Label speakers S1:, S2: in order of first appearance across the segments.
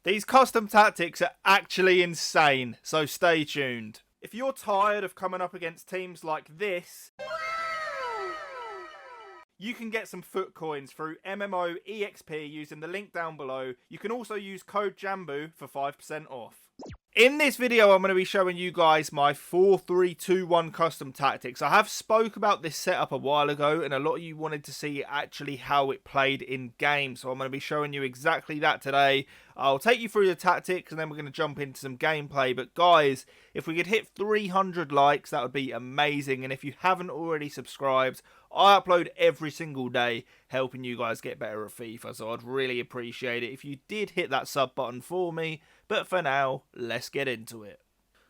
S1: These custom tactics are actually insane, so stay tuned. If you're tired of coming up against teams like this, you can get some foot coins through MMO EXP using the link down below. You can also use code JambooUK for 5% off. In this video, I'm going to be showing you guys my 4-3-2-1 custom tactics. I have spoke about this setup a while ago, and a lot of you wanted to see actually how it played in game. So I'm going to be showing you exactly that today. I'll take you through the tactics, and then we're going to jump into some gameplay. But guys, if we could hit 300 likes, that would be amazing. And if you haven't already subscribed, I upload every single day helping you guys get better at FIFA, so I'd really appreciate it if you did hit that sub button for me. But for now, let's get into it.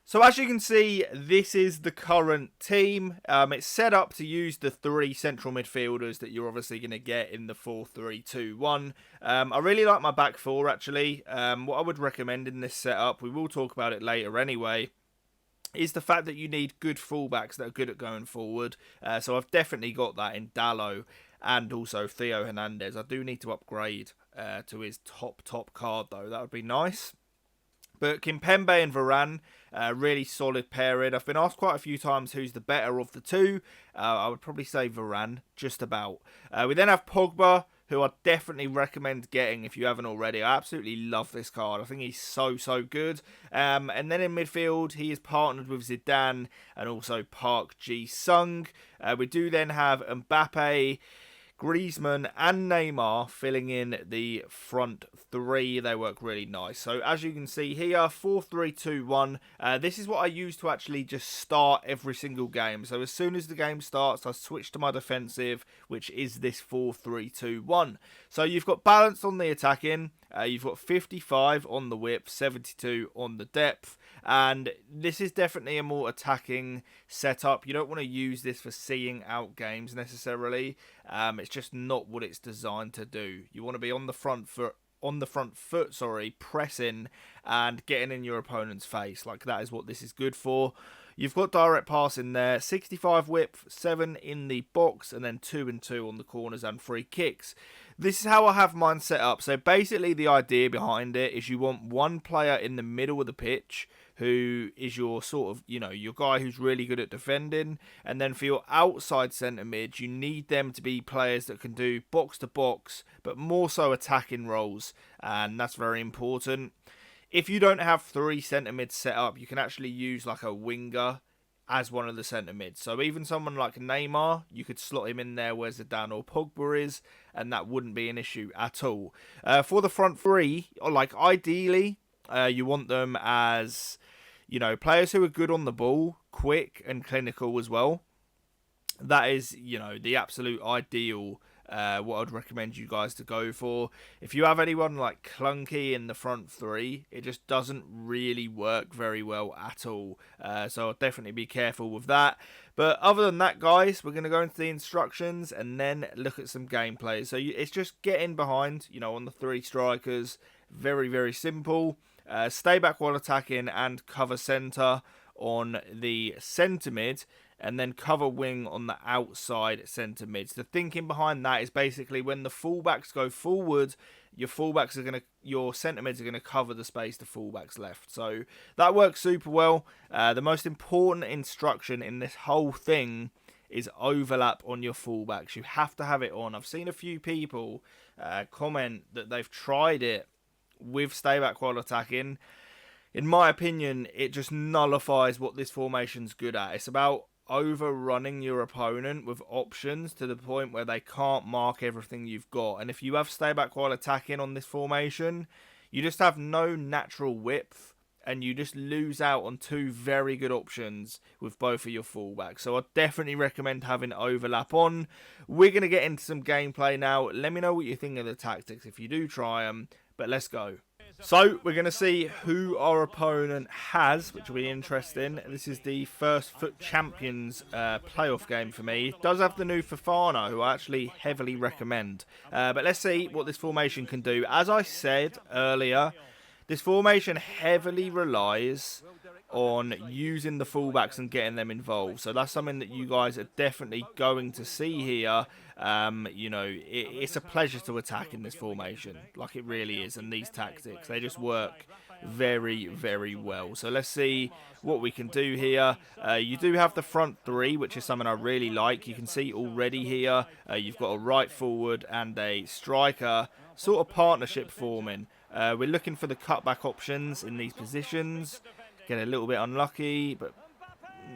S1: So as you can see, this is the current team. It's set up to use the 3 central midfielders that you're obviously going to get in the 4-3-2-1. I really like my back 4 actually. What I would recommend in this setup, we will talk about it later anyway, is the fact that you need good fullbacks that are good at going forward. So I've definitely got that in Dallo and also Theo Hernandez. I do need to upgrade to his top card though. That would be nice. But Kimpembe and Varane, really solid pairing. I've been asked quite a few times who's the better of the two. I would probably say Varane, just about. We then have Pogba, who I definitely recommend getting if you haven't already. I absolutely love this card. I think he's so good. And then in midfield, he is partnered with Zidane and also Park Ji-sung. We do then have Mbappe, Griezmann and Neymar filling in the front 3. They work really nice. So as you can see here, 4-3-2-1. This is what I use to actually just start every single game. So as soon as the game starts, I switch to my defensive, which is this 4-3-2-1. So you've got balance on the attacking. You've got 55 on the width, 72 on the depth. And this is definitely a more attacking setup. You don't want to use this for seeing out games necessarily. It's just not what it's designed to do. You want to be on the front foot, pressing and getting in your opponent's face. Like, that is what this is good for. You've got direct pass in there, 65 width, 7 in the box, and then 2 and 2 on the corners and free kicks. This is how I have mine set up. So basically the idea behind it is you want one player in the middle of the pitch who is your sort of, your guy who's really good at defending. And then for your outside centre mid, you need them to be players that can do box to box, but more so attacking roles. And that's very important. If you don't have 3 centre mids set up, you can actually use like a winger as one of the centre mids. So even someone like Neymar, you could slot him in there where Zidane or Pogba is, and that wouldn't be an issue at all. For the front 3, like ideally, you want them as, players who are good on the ball, quick and clinical as well. That is, the absolute ideal what I'd recommend you guys to go for. If you have anyone like clunky in the front 3, it just doesn't really work very well at all. So I'll definitely be careful with that. But other than that, guys, we're going to go into the instructions and then look at some gameplay. So it's just getting behind, on the 3 strikers. Very simple. Stay back while attacking and cover centre on the centre mid, and then cover wing on the outside centre mids. The thinking behind that is basically when the fullbacks go forward, your centre mids are gonna cover the space the fullbacks left. So that works super well. The most important instruction in this whole thing is overlap on your fullbacks. You have to have it on. I've seen a few people comment that they've tried it with stay back while attacking. In my opinion, it just nullifies what this formation's good at. It's about overrunning your opponent with options to the point where they can't mark everything you've got. And if you have stay back while attacking on this formation, you just have no natural width and you just lose out on 2 very good options with both of your fullbacks. So I definitely recommend having overlap on. We're going to get into some gameplay now. Let me know what you think of the tactics if you do try them, but let's go. So we're going to see who our opponent has, which will be interesting. This is the First Foot Champions playoff game for me. It does have the new Fofana, who I actually heavily recommend. But let's see what this formation can do. As I said earlier, this formation heavily relies on using the fullbacks and getting them involved. So that's something that you guys are definitely going to see here. You know, it's a pleasure to attack in this formation, like it really is, and these tactics, they just work very, very well. So let's see what we can do here. You do have the front three, which is something I really like. You can see already here, you've got a right forward and a striker sort of partnership forming. We're looking for the cutback options in these positions. Get a little bit unlucky, but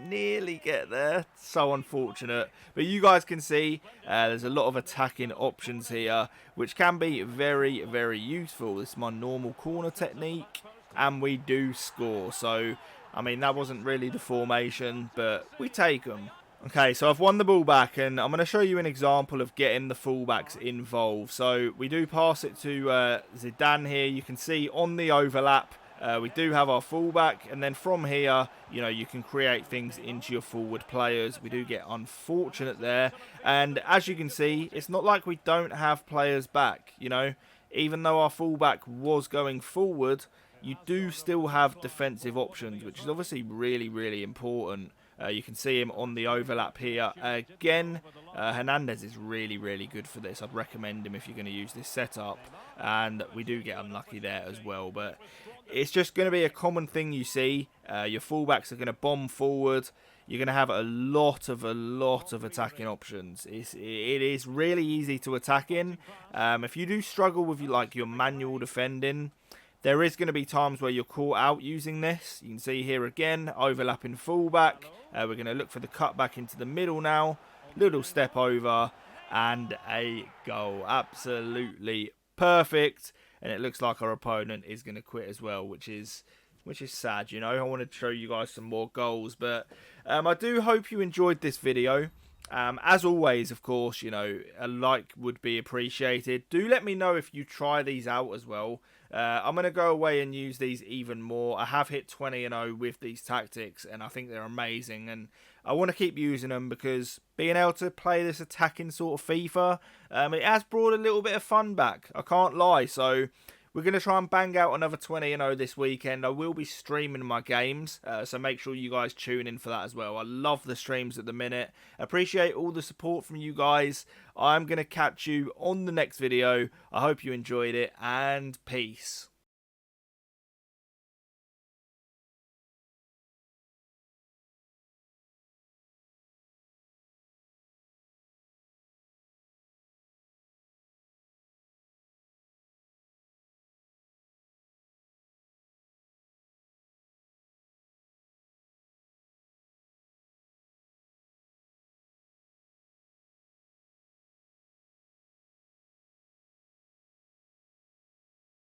S1: nearly get there. So unfortunate. But you guys can see there's a lot of attacking options here, which can be very, very useful. This is my normal corner technique, and we do score. So, I mean, that wasn't really the formation, but we take them. Okay, so I've won the ball back, and I'm going to show you an example of getting the fullbacks involved. So we do pass it to Zidane here. You can see on the overlap, we do have our fullback, and then from here, you know, you can create things into your forward players. We do get unfortunate there, and as you can see, it's not like we don't have players back, you know. Even though our fullback was going forward, you do still have defensive options, which is obviously really, really important. You can see him on the overlap here. Again, Hernandez is really, really good for this. I'd recommend him if you're going to use this setup. And we do get unlucky there as well. But it's just going to be a common thing you see. Your fullbacks are going to bomb forward. You're going to have a lot of attacking options. It is really easy to attack in. If you do struggle with your manual defending, there is going to be times where you're caught out using this. You can see here again, overlapping fullback. We're going to look for the cutback into the middle now. Little step over and a goal. Absolutely perfect. And it looks like our opponent is going to quit as well, which is sad, you know. I wanted to show you guys some more goals, but I do hope you enjoyed this video. As always, of course, you know, a like would be appreciated. Do let me know if you try these out as well. I'm going to go away and use these even more. I have hit 20-0 with these tactics, and I think they're amazing. And I want to keep using them because being able to play this attacking sort of FIFA, it has brought a little bit of fun back. I can't lie. So we're going to try and bang out another 20-0 this weekend. I will be streaming my games, so make sure you guys tune in for that as well. I love the streams at the minute. Appreciate all the support from you guys. I'm going to catch you on the next video. I hope you enjoyed it, and peace.